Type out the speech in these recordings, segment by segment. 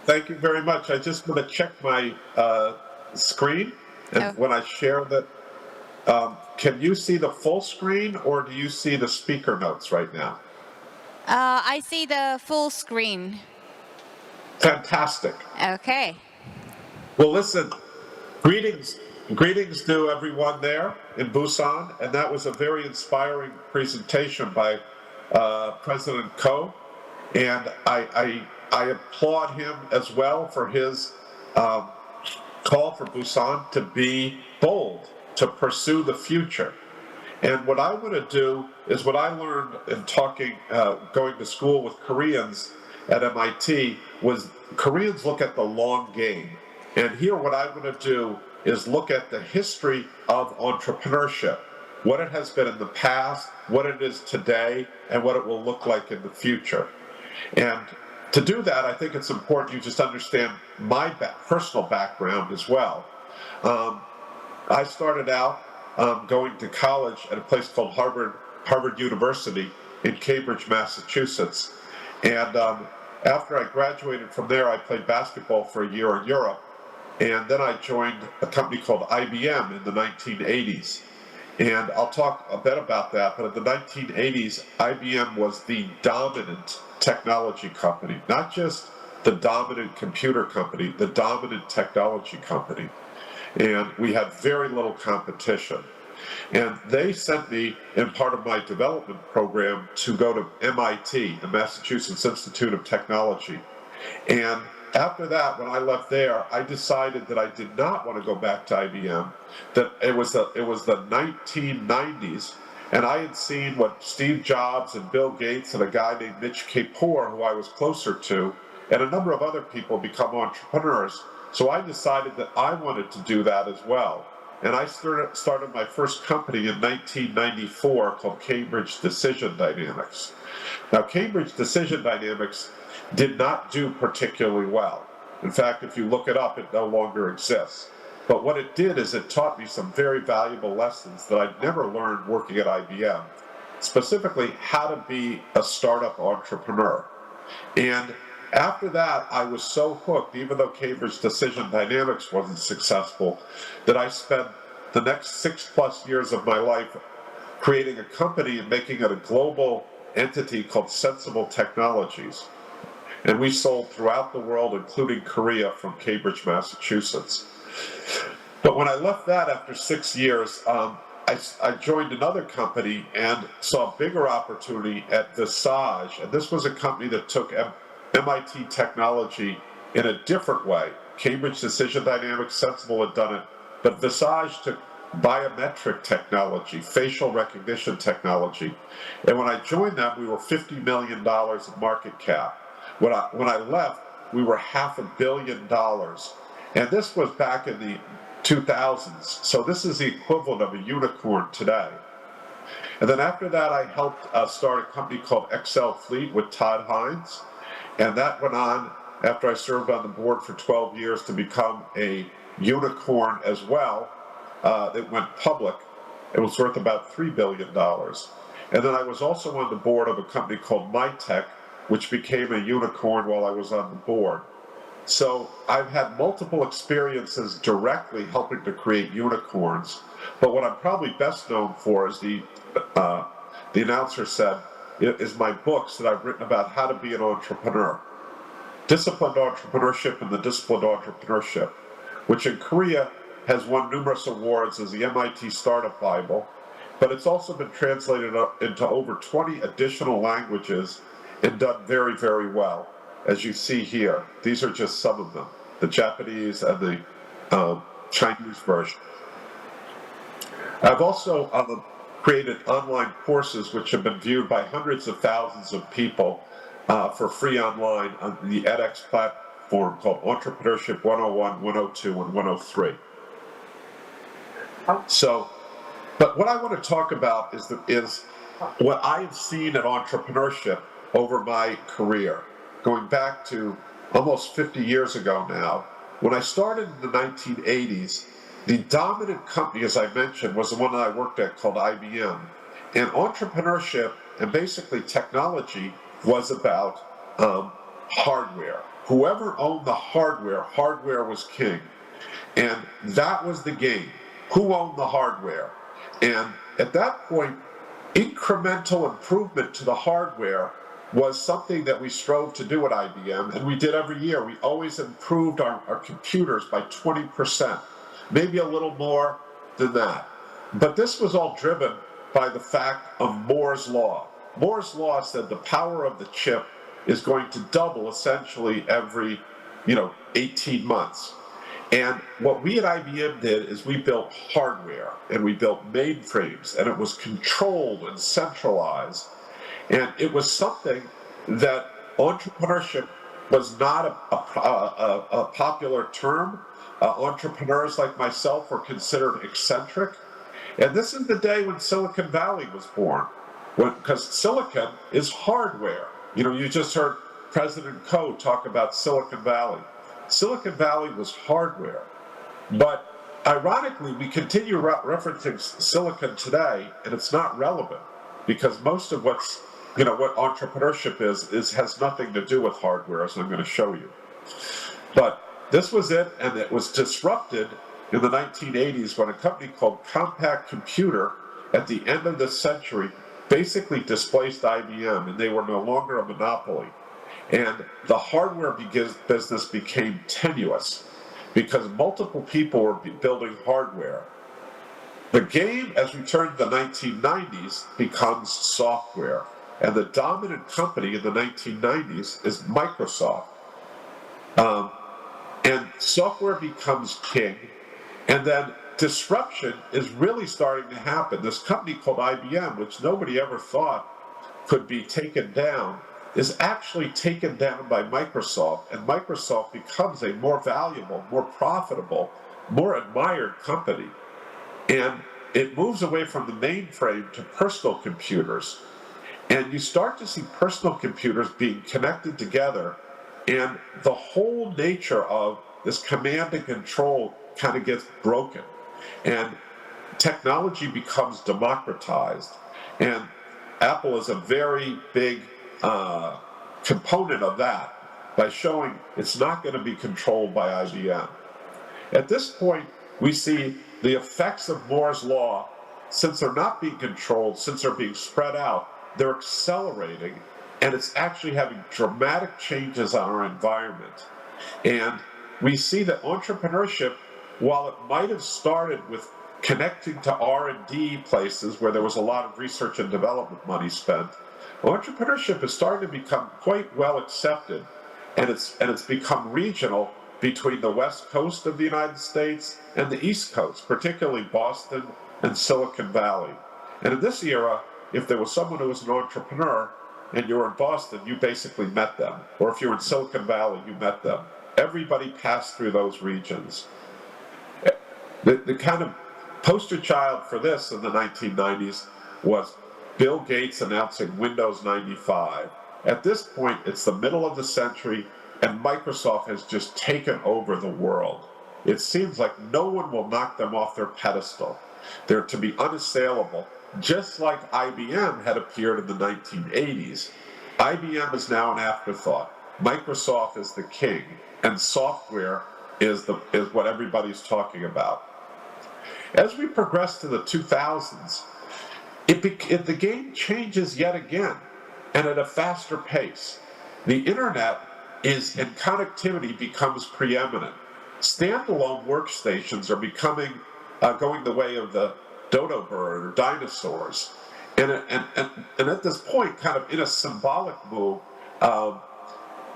Thank you very much. I just want to check my screen, and Oh, when I share that, can you see the full screen or do you see the speaker notes right now? I see the full screen. Fantastic. Okay. Well, listen, greetings, greetings to everyone there in Busan, and that was a very inspiring presentation by President Ko, and I applaud him as well for his um, call for Busan to be bold, to pursue the future. And what I want to do is what I learned in talking, going to school with Koreans at MIT was Koreans look at the long game. And here what I want to do is look at the history of entrepreneurship, what it has been in the past, what it is today, and what it will look like in the future. And to do that, I think it's important you just understand my personal background as well. Um, I started out going to college at a place called Harvard University in Cambridge, Massachusetts. And after I graduated from there, I played basketball for a year in Europe. And then I joined a company called IBM in the 1980s. And I'll talk a bit about that, but in the 1980s, IBM was the dominant technology company, not just the dominant computer company, the dominant technology company. And we had very little competition. And they sent me in part of my development program to go to MIT, the Massachusetts Institute of Technology. And after that, when I left there, I decided that I did not want to go back to IBM, that it was the 1990s, and I had seen what Steve Jobs and Bill Gates and a guy named Mitch Kapor, who I was closer to, and a number of other people become entrepreneurs. So I decided that I wanted to do that as well. And I started my first company in 1994 called Cambridge Decision Dynamics. Now, Cambridge Decision Dynamics did not do particularly well. In fact, if you look it up, it no longer exists. But what it did is it taught me some very valuable lessons that I'd never learned working at IBM, specifically how to be a startup entrepreneur. And after that, I was so hooked, even though Cambridge Decision Dynamics wasn't successful, that I spent the next 6+ years of my life creating a company and making it a global entity called Sensible Technologies. And we sold throughout the world, including Korea, from Cambridge, Massachusetts. But when I left that after 6 years, I joined another company and saw a bigger opportunity at Visage. And this was a company that took MIT technology in a different way. Cambridge Decision Dynamics, Sensible had done it, but Visage took biometric technology, facial recognition technology. And when I joined them, we were $50 million in market cap. When I left, we were $500 million. And this was back in the 2000s. So this is the equivalent of a unicorn today. And then after that, I helped start a company called XL Fleet with Todd Hines. And that went on, after I served on the board for 12 years, to become a unicorn as well. It went public. It was worth about $3 billion. And then I was also on the board of a company called MyTech, which became a unicorn while I was on the board. So I've had multiple experiences directly helping to create unicorns. But what I'm probably best known for is the announcer said, is my books that I've written about how to be an entrepreneur. Disciplined Entrepreneurship and the Disciplined Entrepreneurship, which in Korea has won numerous awards as the MIT Startup Bible, but it's also been translated into over 20 additional languages and done very, very well. As you see here, these are just some of them, the Japanese and the Chinese version. I've also created online courses which have been viewed by hundreds of thousands of people for free online on the edX platform called Entrepreneurship 101, 102, and 103. So, but what I want to talk about is what I've seen in entrepreneurship over my career, going back to almost 50 years ago now. When I started in the 1980s, the dominant company, as I mentioned, was the one that I worked at called IBM. And entrepreneurship and basically technology was about hardware. Whoever owned the hardware, hardware was king. And that was the game. Who owned the hardware? And at that point, incremental improvement to the hardware was something that we strove to do at IBM, and we did every year. We always improved our computers by 20%, maybe a little more than that. But this was all driven by the fact of Moore's Law. Moore's Law said the power of the chip is going to double essentially every 18 months. And what we at IBM did is we built hardware and we built mainframes, and it was controlled and centralized. And it was something that entrepreneurship was not a popular term. Entrepreneurs like myself were considered eccentric. And this is the day when Silicon Valley was born, because silicon is hardware. You just heard President Koh talk about Silicon Valley. Silicon Valley was hardware. But ironically, we continue referencing silicon today, and it's not relevant because most of what entrepreneurship is has nothing to do with hardware, as I'm going to show you. But this was it, and it was disrupted in the 1980s when a company called Compaq Computer, at the end of the century, basically displaced IBM, and they were no longer a monopoly. And the hardware business became tenuous because multiple people were building hardware. The game, as we turn to the 1990s, becomes software. And the dominant company in the 1990s is Microsoft. And software becomes king. And then disruption is really starting to happen. This company called IBM, which nobody ever thought could be taken down, is actually taken down by Microsoft, and Microsoft becomes a more valuable, more profitable, more admired company. And it moves away from the mainframe to personal computers. And you start to see personal computers being connected together, and the whole nature of this command and control kind of gets broken. And technology becomes democratized. And Apple is a very big component of that by showing it's not going to be controlled by IBM. At this point, we see the effects of Moore's Law, since they're not being controlled, since they're being spread out, they're accelerating, and it's actually having dramatic changes on our environment. And we see that entrepreneurship, while it might have started with connecting to R&D places where there was a lot of research and development money spent, entrepreneurship is starting to become quite well accepted, and it's become regional between the West Coast of the United States and the East Coast, particularly Boston and Silicon Valley. And in this era, if there was someone who was an entrepreneur and you were in Boston, you basically met them. Or if you were in Silicon Valley, you met them. Everybody passed through those regions. The kind of poster child for this in the 1990s was Bill Gates announcing Windows 95. At this point, it's the middle of the century, and Microsoft has just taken over the world. It seems like no one will knock them off their pedestal. They're to be unassailable, just like IBM had appeared in the 1980s. IBM is now an afterthought. Microsoft is the king, and software is what everybody's talking about. As we progress to the 2000s, the game changes yet again, and at a faster pace. The internet and connectivity becomes preeminent. Standalone workstations are going the way of the dodo bird or dinosaurs. And at this point, kind of in a symbolic move,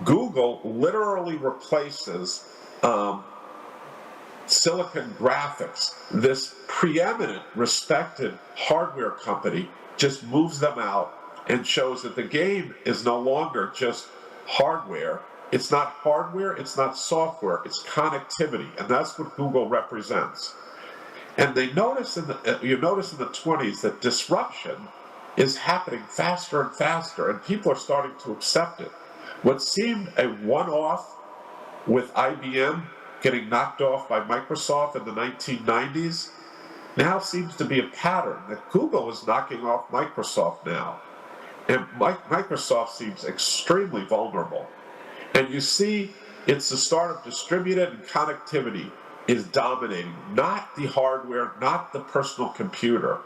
Google literally replaces Silicon Graphics. This preeminent, respected hardware company just moves them out and shows that the game is no longer just hardware. It's not hardware, it's not software, it's connectivity, and that's what Google represents. And you notice in the 20s that disruption is happening faster and faster, and people are starting to accept it. What seemed a one-off with IBM getting knocked off by Microsoft in the 1990s now seems to be a pattern that Google is knocking off Microsoft now. And Microsoft seems extremely vulnerable. And you see, it's the start of distributed and connectivity is dominating, not the hardware, not the personal computer.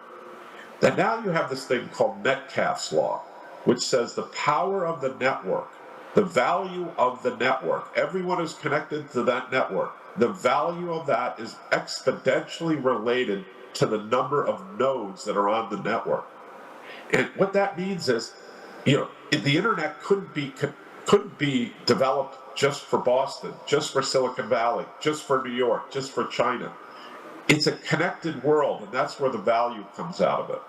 And now you have this thing called Metcalfe's law, which says the power of the network, the value of the network, everyone is connected to that network. The value of that is exponentially related to the number of nodes that are on the network. And what that means is, the internet couldn't be developed just for Boston, just for Silicon Valley, just for New York, just for China. It's a connected world, and that's where the value comes out of it.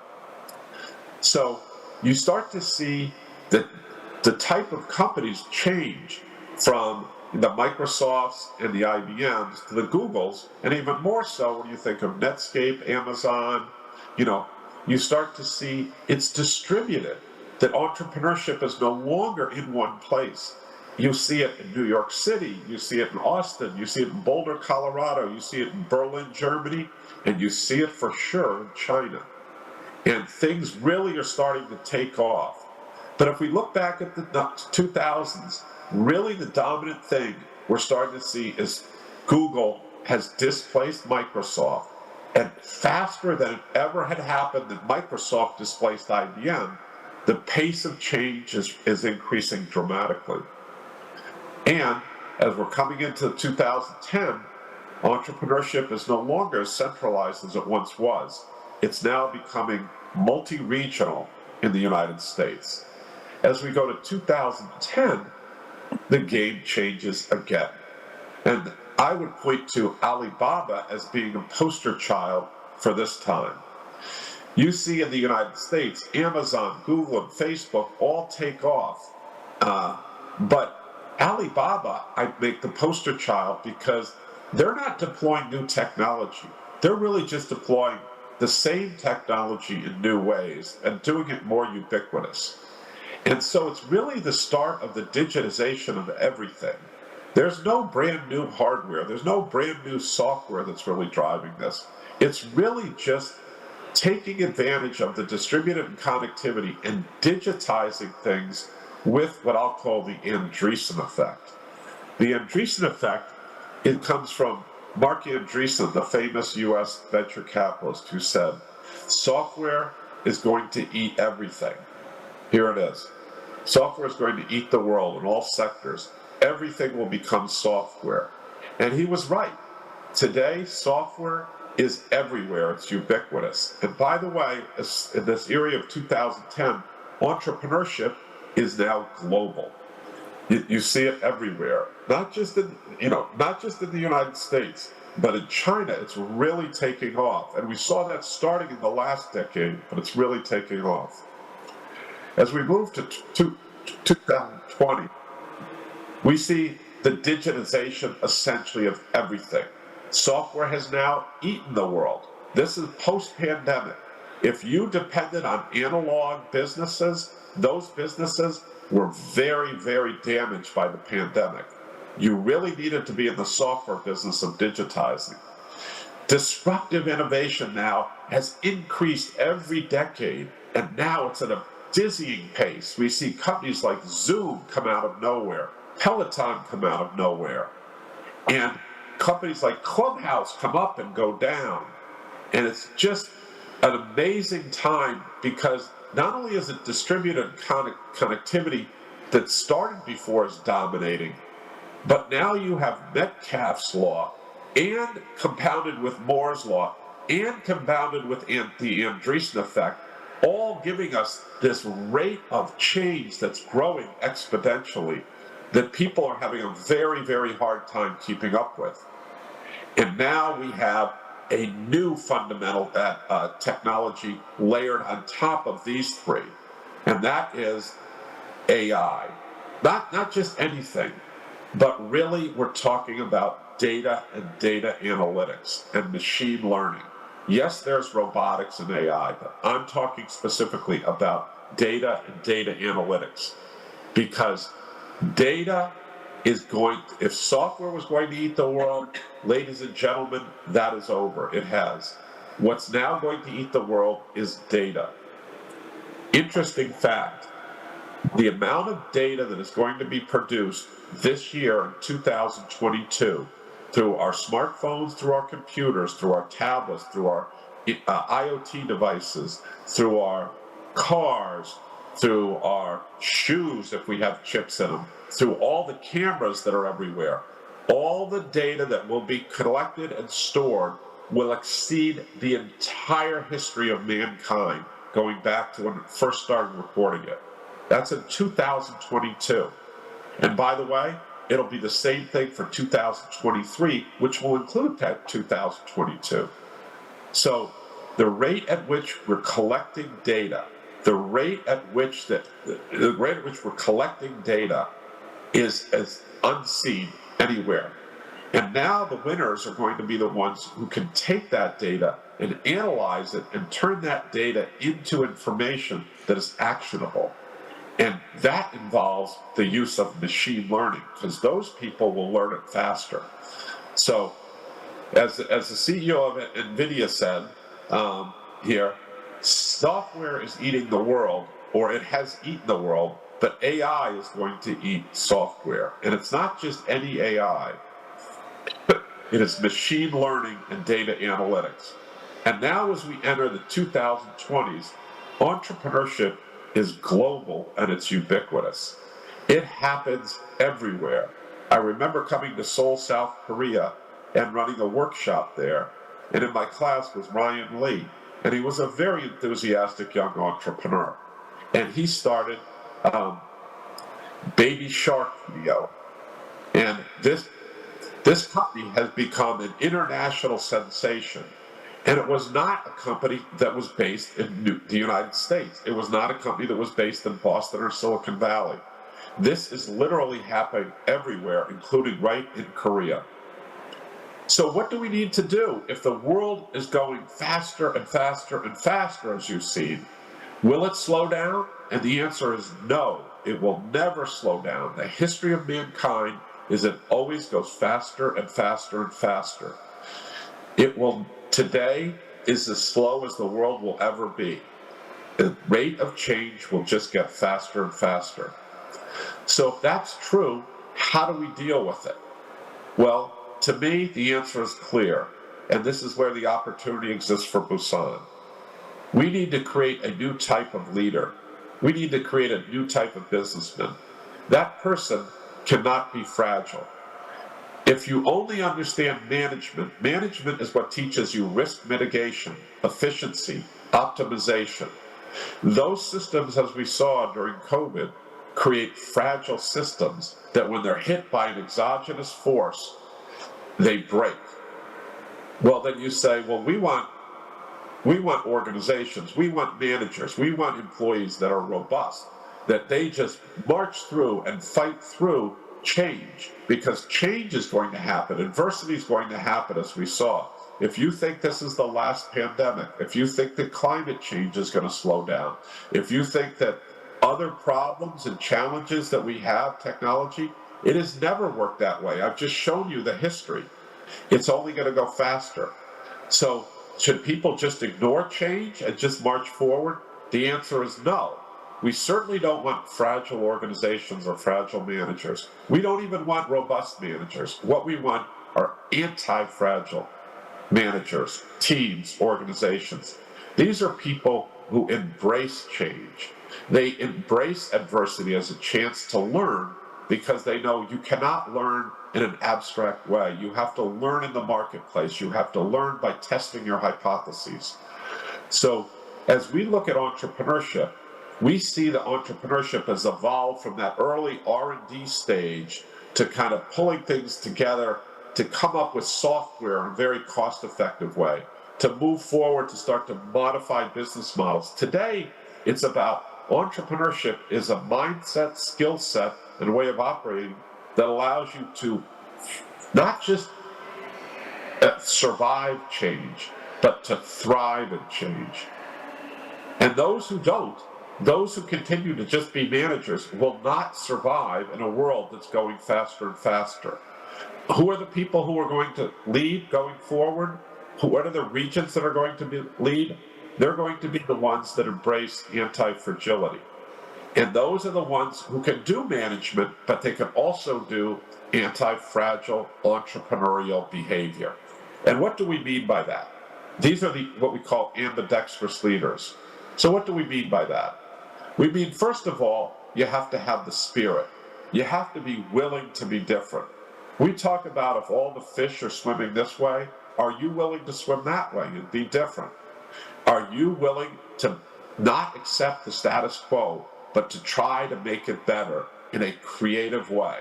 So you start to see that the type of companies change from the Microsofts and the IBMs to the Googles, and even more so when you think of Netscape, Amazon. You start to see it's distributed, that entrepreneurship is no longer in one place. You see it in New York City, you see it in Austin, you see it in Boulder, Colorado, you see it in Berlin, Germany, and you see it for sure in China. And things really are starting to take off. But if we look back at the 2000s, really the dominant thing we're starting to see is Google has displaced Microsoft. And faster than it ever had happened that Microsoft displaced IBM, the pace of change is increasing dramatically. And as we're coming into 2010, entrepreneurship is no longer as centralized as it once was. It's now becoming multi-regional in the United States. As we go to 2010, the game changes again. And I would point to Alibaba as being a poster child for this time. You see in the United States, Amazon, Google, and Facebook all take off. But Alibaba, I make the poster child because they're not deploying new technology. They're really just deploying the same technology in new ways and doing it more ubiquitous. And so it's really the start of the digitization of everything. There's no brand new hardware. There's no brand new software that's really driving this. It's really just taking advantage of the distributed connectivity and digitizing things with what I'll call the Andreessen effect. The Andreessen effect, it comes from Mark Andreessen, the famous US venture capitalist, who said, software is going to eat everything. Here it is. Software is going to eat the world in all sectors. Everything will become software. And he was right. Today, software is everywhere. It's ubiquitous. And by the way, in this area of 2010, entrepreneurship is now global. You see it everywhere. Not just in the United States, but in China, it's really taking off. And we saw that starting in the last decade, but it's really taking off. As we move to 2020, we see the digitization essentially of everything. Software has now eaten the world. This is post-pandemic. If you depended on analog businesses, those businesses were very, very damaged by the pandemic. You really needed to be in the software business of digitizing. Disruptive innovation now has increased every decade, and now it's at a dizzying pace. We see companies like Zoom come out of nowhere, Peloton come out of nowhere, and companies like Clubhouse come up and go down. And it's just an amazing time because not only is it distributed connectivity that started before is dominating, but now you have Metcalfe's law and compounded with Moore's law and compounded with the Andreessen effect, all giving us this rate of change that's growing exponentially that people are having a very, very hard time keeping up with. And now we have a new fundamental technology layered on top of these three, and that is AI. Not just anything, but really we're talking about data and data analytics and machine learning. Yes, there's robotics and AI, but I'm talking specifically about data and data analytics, because data is if software was going to eat the world, ladies and gentlemen, that is over. It has. What's now going to eat the world is data. Interesting fact, the amount of data that is going to be produced this year in 2022, through our smartphones, through our computers, through our tablets, through our IoT devices, through our cars, through our shoes if we have chips in them, through all the cameras that are everywhere, all the data that will be collected and stored will exceed the entire history of mankind, going back to when it first started recording it. That's in 2022. And by the way, it'll be the same thing for 2023, which will include that 2022. So the rate at which we're collecting data, the rate at which we're collecting data is as unseen anywhere. And now the winners are going to be the ones who can take that data and analyze it and turn that data into information that is actionable. And that involves the use of machine learning, because those people will learn it faster. So as the CEO of NVIDIA said here, software is eating the world, or it has eaten the world, but AI is going to eat software. And it's not just any AI. It is machine learning and data analytics. And now as we enter the 2020s, entrepreneurship is global and it's ubiquitous. It happens everywhere. I remember coming to Seoul, South Korea, and running a workshop there. And in my class was Ryan Lee, and he was a very enthusiastic young entrepreneur. And he started Baby Shark Video. And this company has become an international sensation. And it was not a company that was based in the United States. It was not a company that was based in Boston or Silicon Valley. This is literally happening everywhere, including right in Korea. So what do we need to do if the world is going faster and faster and faster, as you've seen? Will it slow down? And the answer is no, it will never slow down. The history of mankind is it always goes faster and faster and faster. Today is as slow as the world will ever be. The rate of change will just get faster and faster. So if that's true, how do we deal with it? Well, to me, the answer is clear, and this is where the opportunity exists for Busan. We need to create a new type of leader. We need to create a new type of businessman. That person cannot be fragile. If you only understand management, management is what teaches you risk mitigation, efficiency, optimization. Those systems, as we saw during COVID, create fragile systems that when they're hit by an exogenous force, they break. Well, then you say, well, we want organizations, we want managers, we want employees that are robust, that they just march through and fight through change, because change is going to happen. Adversity is going to happen, as we saw. If you think this is the last pandemic, if you think that climate change is going to slow down, if you think that other problems and challenges that we have, technology, it has never worked that way. I've just shown you the history. It's only going to go faster. So should people just ignore change and just march forward? The answer is no. We certainly don't want fragile organizations or fragile managers. We don't even want robust managers. What we want are anti-fragile managers, teams, organizations. These are people who embrace change. They embrace adversity as a chance to learn, because they know you cannot learn in an abstract way. You have to learn in the marketplace. You have to learn by testing your hypotheses. So as we look at entrepreneurship, we see that entrepreneurship has evolved from that early R&D stage to kind of pulling things together to come up with software in a very cost-effective way, to move forward, to start to modify business models. Today, it's about entrepreneurship is a mindset, skill set, and a way of operating that allows you to not just survive change, but to thrive in change. And those who don't, those who continue to just be managers, will not survive in a world that's going faster and faster. Who are the people who are going to lead going forward? What are the regions that are going to lead? They're going to be the ones that embrace anti-fragility. And those are the ones who can do management, but they can also do anti-fragile entrepreneurial behavior. And what do we mean by that? These are what we call ambidextrous leaders. So what do we mean by that? We mean, first of all, you have to have the spirit. You have to be willing to be different. We talk about if all the fish are swimming this way, are you willing to swim that way and be different? Are you willing to not accept the status quo, but to try to make it better in a creative way?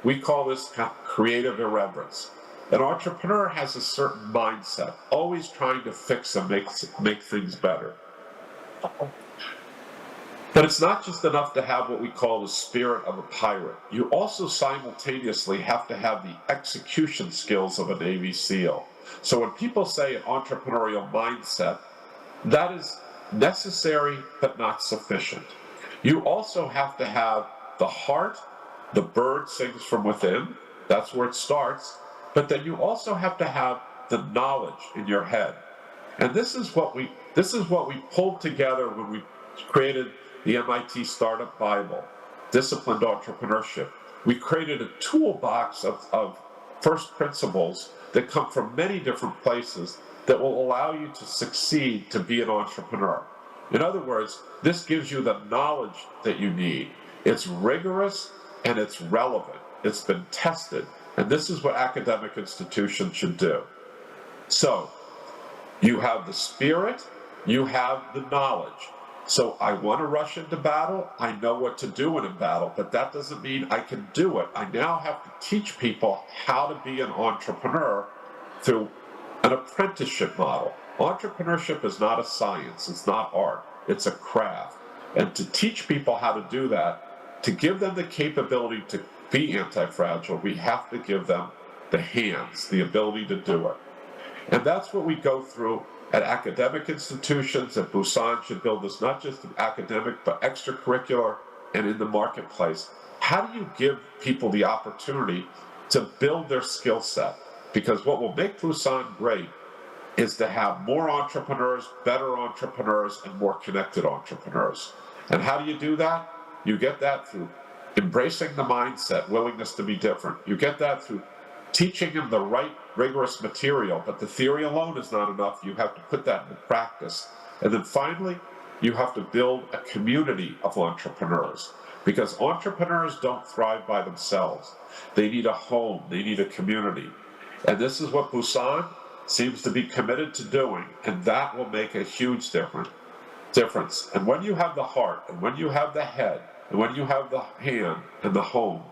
We call this creative irreverence. An entrepreneur has a certain mindset, always trying to fix and make things better. But it's not just enough to have what we call the spirit of a pirate. You also simultaneously have to have the execution skills of a Navy SEAL. So when people say an entrepreneurial mindset, that is necessary but not sufficient. You also have to have the heart. The bird sings from within. That's where it starts. But then you also have to have the knowledge in your head. And this is what we pulled together when we created the MIT Startup Bible, Disciplined Entrepreneurship. We created a toolbox of first principles that come from many different places that will allow you to succeed to be an entrepreneur. In other words, this gives you the knowledge that you need. It's rigorous and it's relevant. It's been tested. And this is what academic institutions should do. So, you have the spirit, you have the knowledge. So I want to rush into battle. I know what to do in a battle, but that doesn't mean I can do it. I now have to teach people how to be an entrepreneur through an apprenticeship model. Entrepreneurship is not a science. It's not art. It's a craft. And to teach people how to do that, to give them the capability to be anti-fragile, we have to give them the hands, the ability to do it. And that's what we go through at academic institutions, and Busan should build this not just academic, but extracurricular and in the marketplace. How do you give people the opportunity to build their skill set? Because what will make Busan great is to have more entrepreneurs, better entrepreneurs, and more connected entrepreneurs. And how do you do that? You get that through embracing the mindset, willingness to be different. You get that through teaching them the right rigorous material, but the theory alone is not enough. You have to put that into practice. And then finally, you have to build a community of entrepreneurs, because entrepreneurs don't thrive by themselves. They need a home, they need a community. And this is what Busan seems to be committed to doing, and that will make a huge difference. And when you have the heart, and when you have the head, and when you have the hand and the home,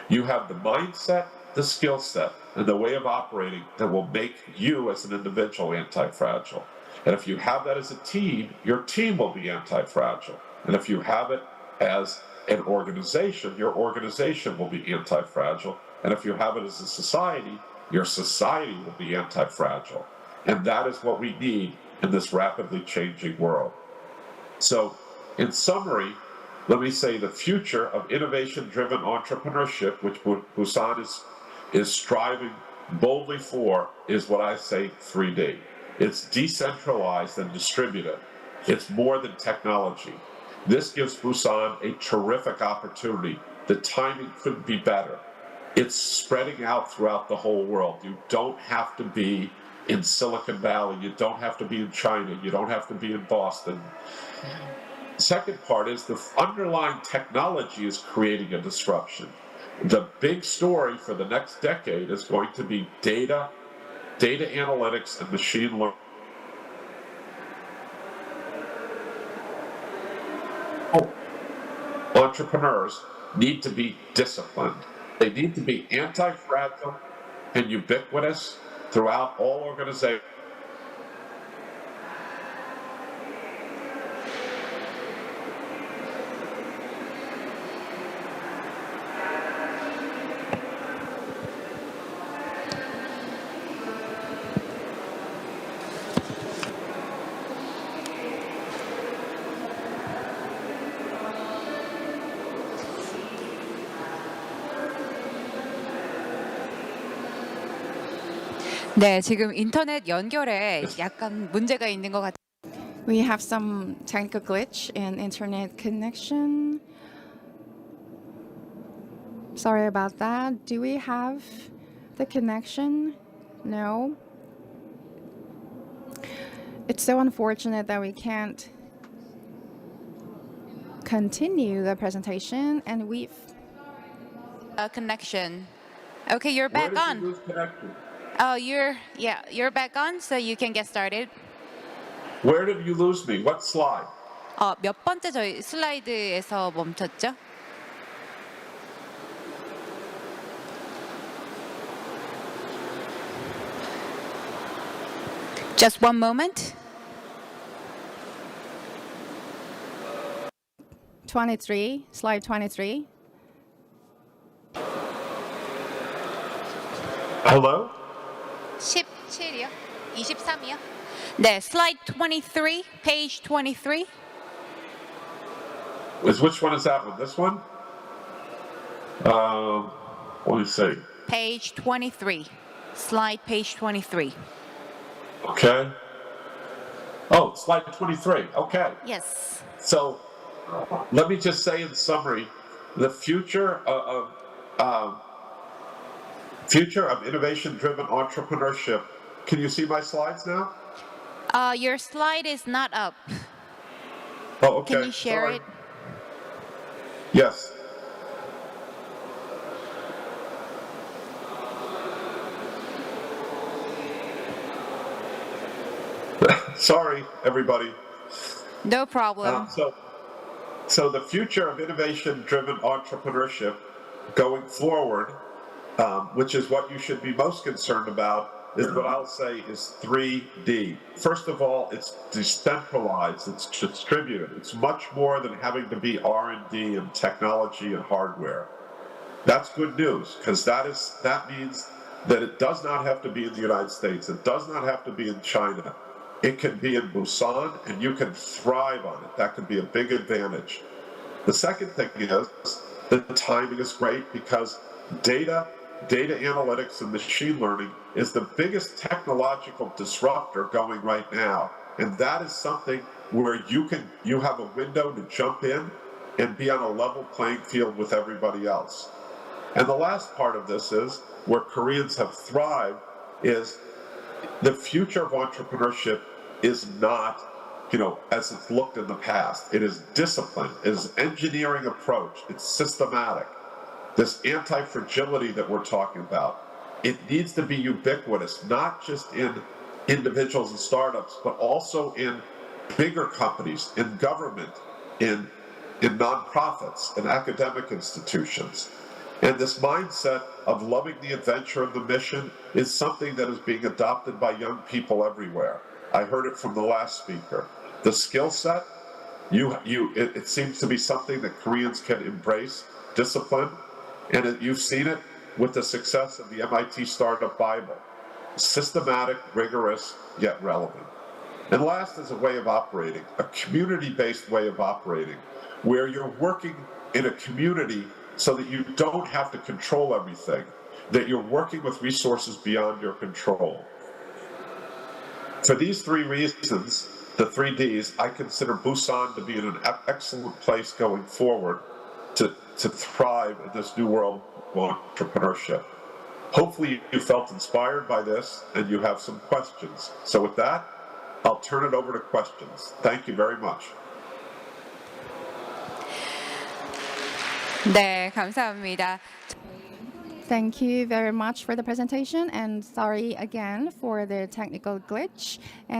you have the mindset, the skill set, and the way of operating that will make you as an individual anti-fragile. And if you have that as a team, your team will be anti-fragile. And if you have it as an organization, your organization will be anti-fragile. And if you have it as a society, your society will be anti-fragile. And that is what we need in this rapidly changing world. So, in summary, let me say the future of innovation-driven entrepreneurship, which Busan is striving boldly for, is what I say 3D. It's decentralized and distributed. It's more than technology. This gives Busan a terrific opportunity. The timing couldn't be better. It's spreading out throughout the whole world. You don't have to be in Silicon Valley. You don't have to be in China. You don't have to be in Boston. Second part is the underlying technology is creating a disruption. The big story for the next decade is going to be data analytics, and machine learning. Entrepreneurs need to be disciplined. They need to be anti-fragile and ubiquitous throughout all organizations. 네, 지금 인터넷 연결에 약간 문제가 있는 것 같아요. We have some technical glitch in internet connection. Sorry about that. Do we have the connection? No. It's so unfortunate that we can't continue the presentation, and we've Connection. Okay, you're Where back did you on. lose connection? Oh, you're back on, so you can get started. Where did you lose me? What slide? 몇 번째 저희 슬라이드에서 멈췄죠? Just one moment. 23, slide 23. Hello? 17이요? 23이요? 네, slide 23, page 23. Which one is that one? This one? Let me see. Page 23. Slide page 23. Okay. Oh, slide 23. Okay. Yes. So let me just say in summary, the future of innovation-driven entrepreneurship. Can you see my slides now? Your slide is not up. Oh, okay. Can you share Sorry. it? Yes. Sorry, everybody. No problem. So the future of innovation-driven entrepreneurship going forward, which is what you should be most concerned about, is what I'll say is 3D. First of all, it's decentralized, it's distributed. It's much more than having to be R&D and technology and hardware. That's good news, because that means that it does not have to be in the United States. It does not have to be in China. It can be in Busan, and you can thrive on it. That can be a big advantage. The second thing is the timing is great because data analytics and machine learning is the biggest technological disruptor going right now. And that is something where you have a window to jump in and be on a level playing field with everybody else. And the last part of this is where Koreans have thrived is the future of entrepreneurship is not, as it's looked in the past. It is discipline, it is engineering approach, it's systematic. This anti-fragility that we're talking about, it needs to be ubiquitous, not just in individuals and startups, but also in bigger companies, in government, in nonprofits, in academic institutions. And this mindset of loving the adventure and the mission is something that is being adopted by young people everywhere. I heard it from the last speaker. The skill set, it seems to be something that Koreans can embrace, discipline, and you've seen it with the success of the MIT Startup Bible. Systematic, rigorous, yet relevant. And last is a way of operating, a community-based way of operating, where you're working in a community so that you don't have to control everything, that you're working with resources beyond your control. For these three reasons, the 3 Ds, I consider Busan to be in an excellent place going forward to thrive in this new world of entrepreneurship. Hopefully you felt inspired by this and you have some questions. So with that, I'll turn it over to questions. Thank you very much. 네, 감사합니다. Thank you very much for the presentation, and sorry again for the technical glitch. And